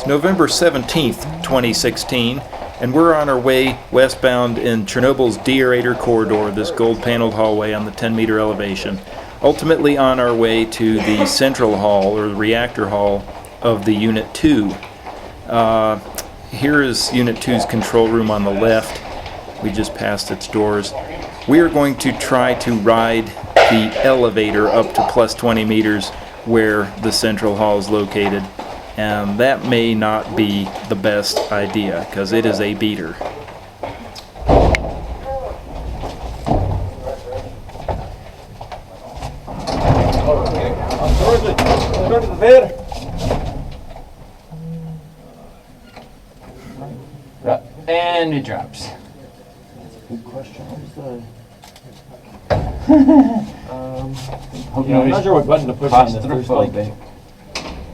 It's November 17th, 2016, and we're on our way westbound in Chernobyl's deaerator corridor, this gold-paneled hallway on the 10-meter elevation, ultimately on our way to the central hall, or the reactor hall, of the Unit 2. Here is Unit 2's control room on the left. We just passed its doors. We are going to try to ride the elevator up to plus 20 meters where the central hall is located. And that may not be the best idea, because it is a beater. And it drops. Good question. I'm not sure what button to push on this. There's like,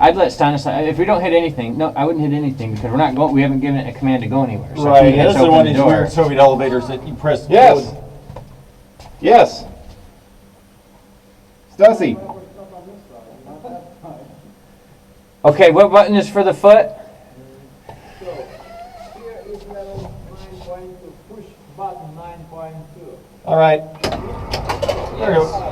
I'd let Stanislav. If we don't hit anything, no, I wouldn't hit anything because we're not going. We haven't given it a command to go anywhere. So right. if he hits This is open one the of these door. weird Soviet elevators that you press. Yes. Yes. Stasi. Okay, what button is for the foot? So, here is level 9.2. Push button 9.2. All right. There you go.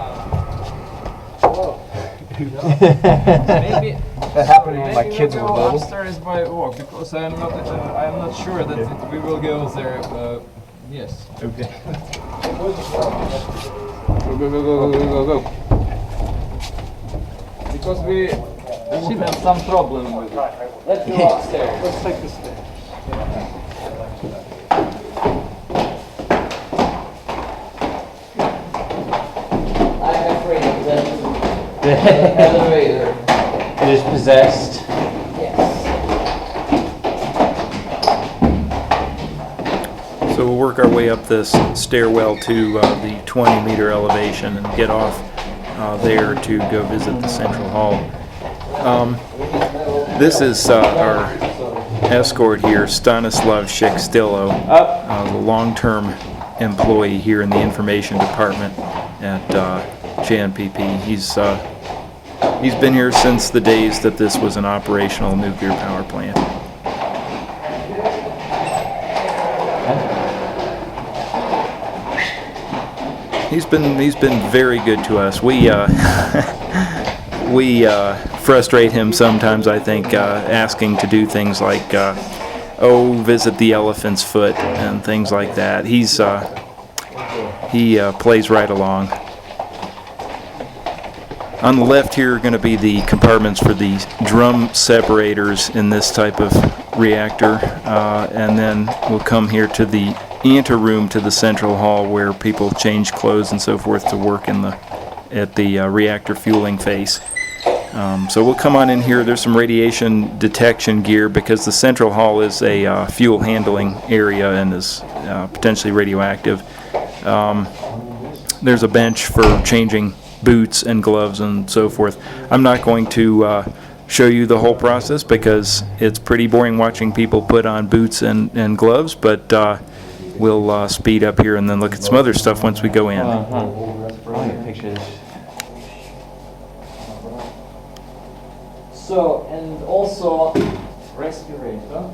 Maybe That happened when my maybe kids we'll were go little. upstairs by walk because I'm not sure that we will go there. Yes. Okay. Go. Because we had some problem with it. Let's go upstairs. Let's take the stairs. I'm afraid of the elevator. It is possessed. Yes. So we'll work our way up this stairwell to the 20-meter elevation and get off there to go visit the central hall. This is our escort here, Stanislav Shekstillo, the long-term employee here in the information department at JNPP. He's been here since the days that this was an operational nuclear power plant. He's been very good to us. We frustrate him sometimes, I think, asking to do things like visit the elephant's foot and things like that. He plays right along. On the left here are going to be the compartments for the drum separators in this type of reactor, and then we'll come here to the anteroom to the central hall where people change clothes and so forth to work at the reactor fueling face. So we'll come on in here. There's some radiation detection gear because the central hall is a fuel handling area and is potentially radioactive. There's a bench for changing boots and gloves and so forth. I'm not going to show you the whole process because it's pretty boring watching people put on boots and gloves, but we'll speed up here and then look at some other stuff once we go in. Pictures. So, and also respirator.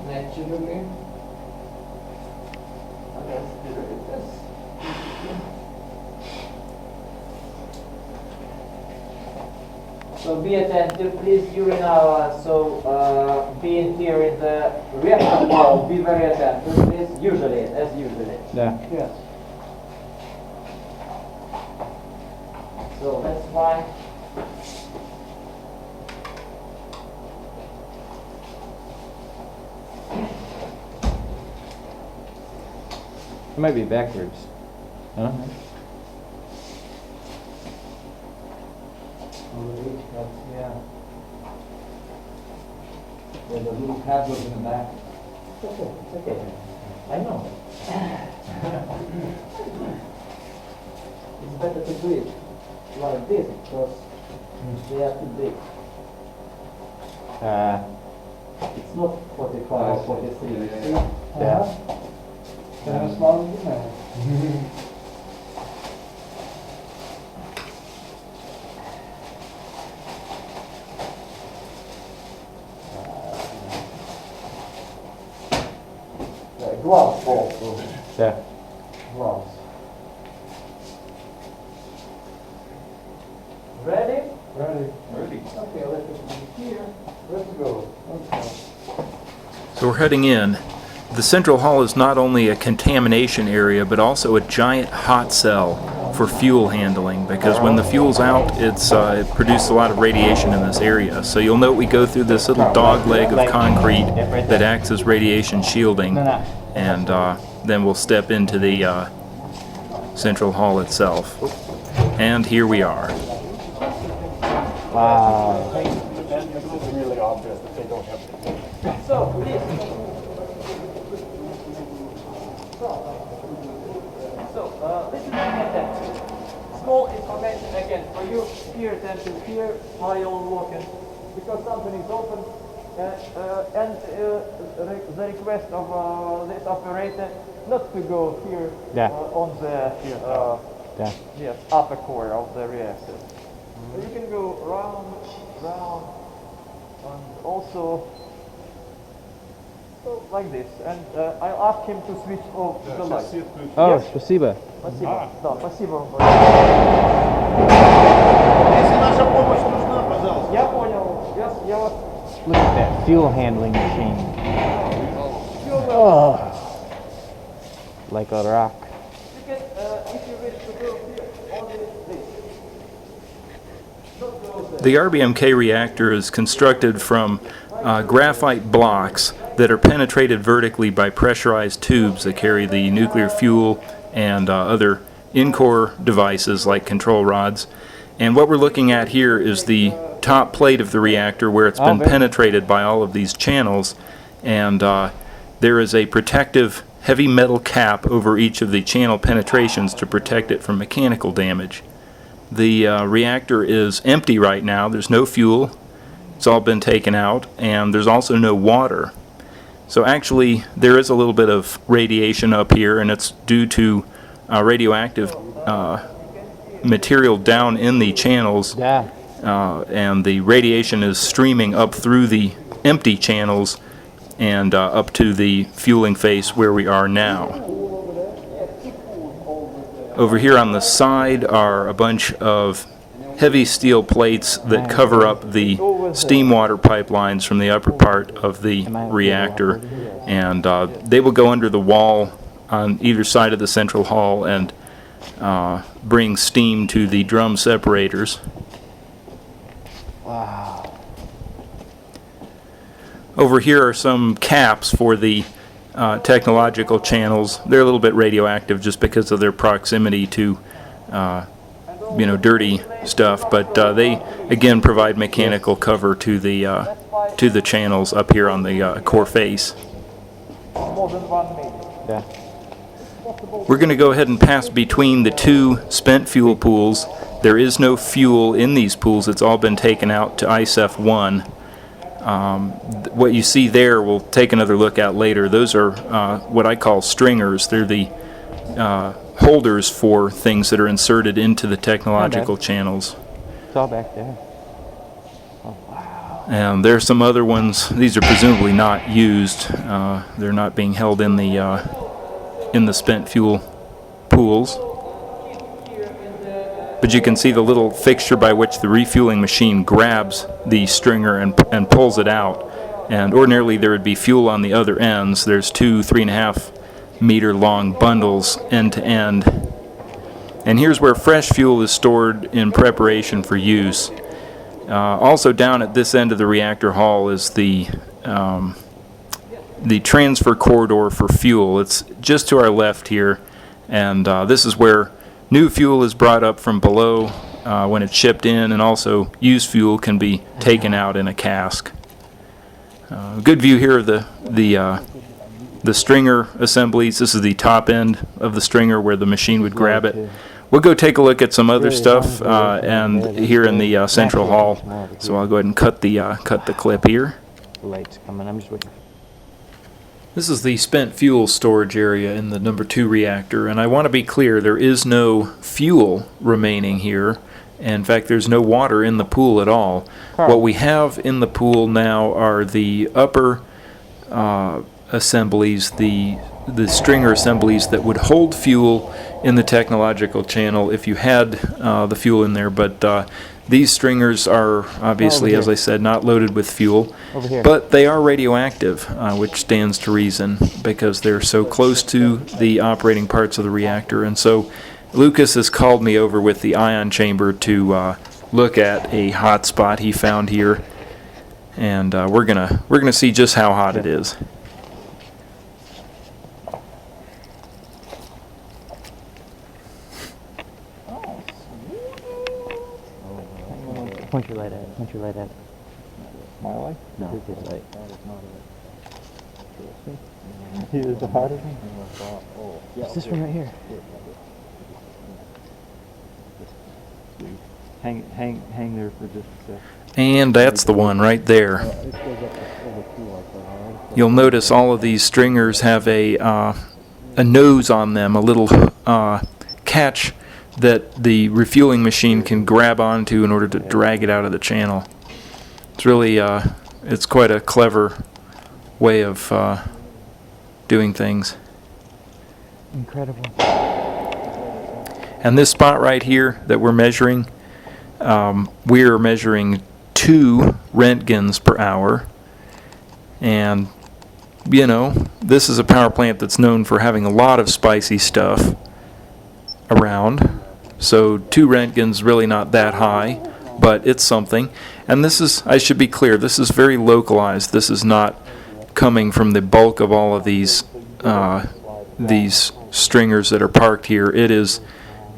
Naturally. So be attentive, please, during our, being here in the reactor hall, be very attentive, please, as usually. Yeah. Yes. So that's fine. It might be backwards. Huh? Yeah. There's a little cardboard in the back. It's okay. I know. It's better to do it like this because they are too big. It's not 45 or 43, you see? Yeah. Can I smell it? No. gloves also. Yeah. Gloves. Ready? Ready. Okay, let's be here. Let's go. Okay. So we're heading in. The central hall is not only a contamination area, but also a giant hot cell for fuel handling, because when the fuel's out, it produces a lot of radiation in this area. So you'll note we go through this little dog leg of concrete that acts as radiation shielding, and then we'll step into the central hall itself. And here we are. Wow. It's really obvious that they don't have it. So, this. This is again small information again for you here attention here how you're walking, because something is open and the request of this operator not to go here on the yes, upper core of the reactor. So you can go round, and also like this. And I asked him to switch off the light. Oh, Yes. спасибо. Спасибо. Да, спасибо. Если наша помощь нужна, пожалуйста. Я понял. Я вас... Look at that fuel handling machine. Oh, like a rock. You can, if you wish to go here, only this. Don't go there. The RBMK reactor is constructed from graphite blocks that are penetrated vertically by pressurized tubes that carry the nuclear fuel and other in-core devices like control rods. And what we're looking at here is the top plate of the reactor, where it's been penetrated by all of these channels, and there is a protective heavy metal cap over each of the channel penetrations to protect it from mechanical damage. The reactor is empty right now. There's no fuel. It's all been taken out, and there's also no water. So actually there is a little bit of radiation up here, and it's due to radioactive material down in the channels, and the radiation is streaming up through the empty channels and up to the fueling face where we are now. Over here on the side are a bunch of heavy steel plates that cover up the steam water pipelines from the upper part of the reactor, and they will go under the wall on either side of the central hall and bring steam to the drum separators. Wow. Over here are some caps for the technological channels. They're a little bit radioactive just because of their proximity to dirty stuff, but they again provide mechanical cover to the channels up here on the core face. More than 1 minute. Yeah. We're going to go ahead and pass between the two spent fuel pools. There is no fuel in these pools. It's all been taken out to ISEF-1. What you see there, we'll take another look at later. Those are what I call stringers. They're the holders for things that are inserted into the technological channels. It's all back there. And there's some other ones. These are presumably not used. They're not being held in the spent fuel pools. But you can see the little fixture by which the refueling machine grabs the stringer and pulls it out. And ordinarily there would be fuel on the other ends. There's two 3.5 meter long bundles end to end. And here's where fresh fuel is stored in preparation for use. Also down at this end of the reactor hall is the transfer corridor for fuel. It's just to our left here, and this is where new fuel is brought up from below when it's shipped in, and also used fuel can be taken out in a cask. Good view here of the stringer assemblies. This is the top end of the stringer where the machine would grab it. We'll go take a look at some other stuff and here in the central hall. So I'll go ahead and cut the clip here. The light's coming. I'm just waiting. This is the spent fuel storage area in the number 2 reactor, and I want to be clear, there is no fuel remaining here. In fact, there's no water in the pool at all. What we have in the pool now are the upper assemblies, the the stringer assemblies that would hold fuel in the technological channel if you had the fuel in there, but these stringers are obviously, as I said, not loaded with fuel, Over here. but they are radioactive, which stands to reason because they're so close to the operating parts of the reactor. And so Lucas has called me over with the ion chamber to look at a hot spot he found here, and we're gonna see just how hot it is. Point your light at it. Point your light at it. My life? No, his light. He is the hottest one? It's this one right here. Hang there for just a sec. And that's the one right there. You'll notice all of these stringers have a nose on them, a little catch that the refueling machine can grab onto in order to drag it out of the channel. It's really, it's quite a clever way of doing things. Incredible. And this spot right here that we're measuring, we're measuring 2 Roentgens per hour. And, you know, this is a power plant that's known for having a lot of spicy stuff around. So 2 Roentgens really not that high, but it's something. And this is, I should be clear, this is very localized. This is not coming from the bulk of all of these stringers that are parked here. It is,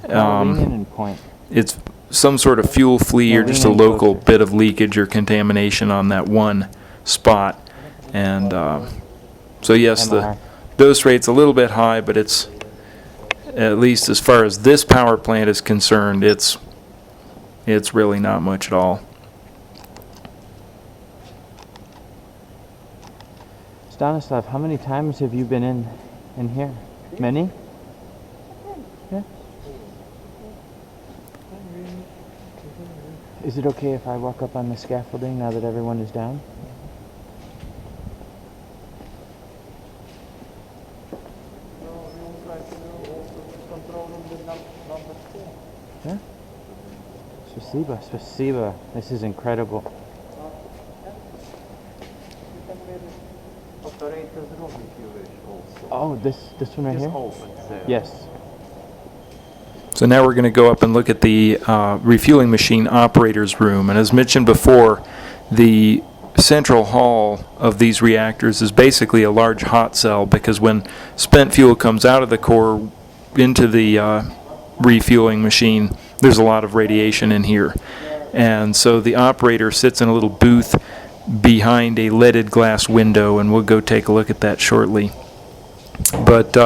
Lean in and point. it's some sort of fuel flea or just a local bit of leakage or contamination on that one spot. And so yes, the dose rate's a little bit high, but it's, at least as far as this power plant is concerned, it's really not much at all. Stanislav, how many times have you been in here? Many? Yeah. Is it okay if I walk up on the scaffolding now that everyone is down? Yeah. Spasiba, spasiba. This is incredible. Oh, this one right here? Yes. So now we're going to go up and look at the refueling machine operator's room. And as mentioned before, the central hall of these reactors is basically a large hot cell, because when spent fuel comes out of the core into the refueling machine, there's a lot of radiation in here. And so the operator sits in a little booth behind a leaded glass window, and we'll go take a look at that shortly. But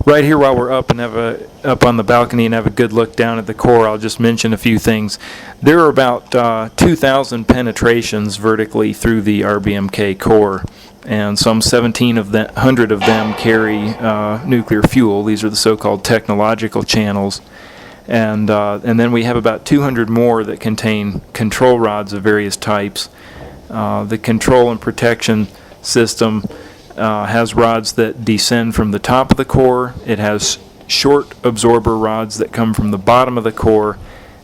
right here, while we're up and up on the balcony and have a good look down at the core, I'll just mention a few things. There are about 2,000 penetrations vertically through the RBMK core, and some 1,700 of them carry nuclear fuel. These are the so-called technological channels. And then we have about 200 more that contain control rods of various types. The control and protection system has rods that descend from the top of the core. It has short absorber rods that come from the bottom of the core.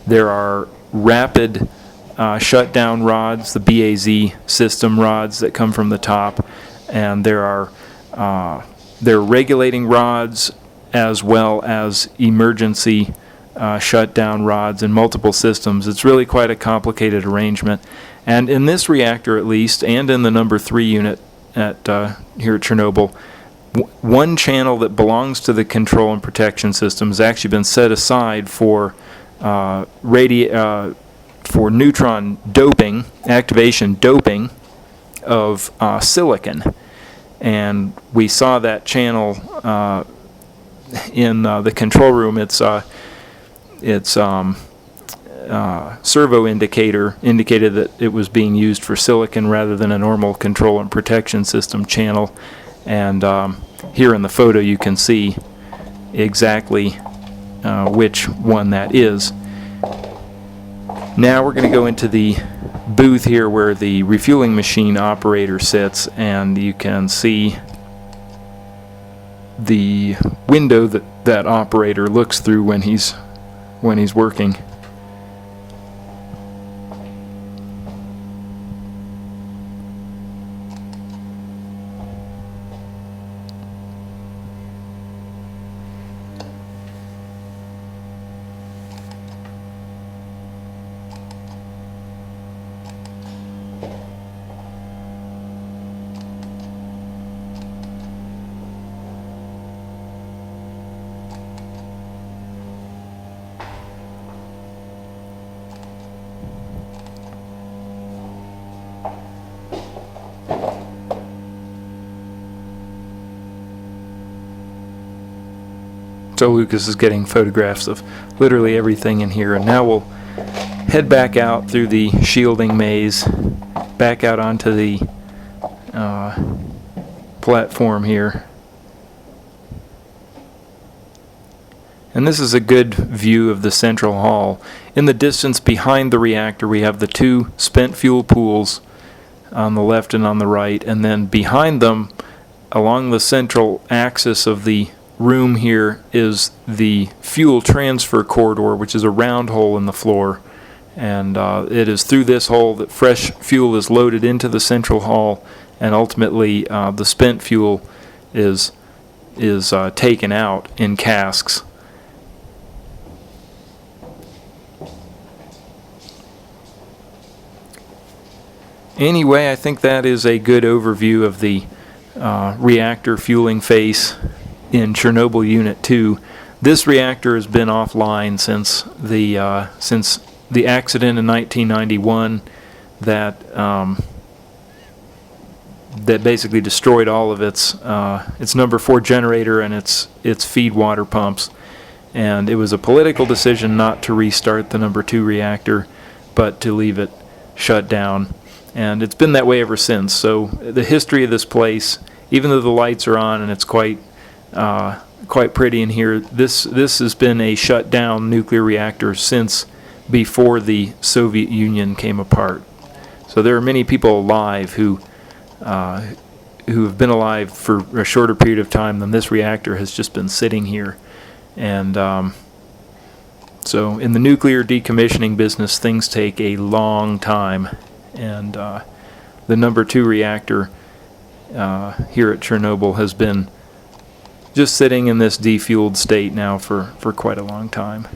There are rapid shutdown rods, the BAZ system rods that come from the top, and there are regulating rods as well as emergency shutdown rods in multiple systems. It's really quite a complicated arrangement. And in this reactor, at least, and in the number 3 unit at here at Chernobyl, one channel that belongs to the control and protection system has actually been set aside for neutron doping, activation doping of silicon. And we saw that channel in the control room. Its servo indicator indicated that it was being used for silicon rather than a normal control and protection system channel. And here in the photo you can see exactly which one that is. Now we're going to go into the booth here where the refueling machine operator sits, and you can see the window that operator looks through when he's working. So Lucas is getting photographs of literally everything in here, and now we'll head back out through the shielding maze, back out onto the platform here. And this is a good view of the central hall. In the distance behind the reactor we have the two spent fuel pools on the left and on the right, and then behind them along the central axis of the room here is the fuel transfer corridor, which is a round hole in the floor, and it is through this hole that fresh fuel is loaded into the central hall, and ultimately the spent fuel is taken out in casks. Anyway, I think that is a good overview of the reactor fueling face in Chernobyl Unit 2. This reactor has been offline since the accident in 1991 that basically destroyed all of its number 4 generator and its feed water pumps. And it was a political decision not to restart the number 2 reactor, but to leave it shut down. And it's been that way ever since. So the history of this place, even though the lights are on and it's quite pretty in here, this has been a shut down nuclear reactor since before the Soviet Union came apart. So there are many people alive who have been alive for a shorter period of time than this reactor has just been sitting here. And so in the nuclear decommissioning business, things take a long time. And the number 2 reactor here at Chernobyl has been just sitting in this defueled state now for quite a long time.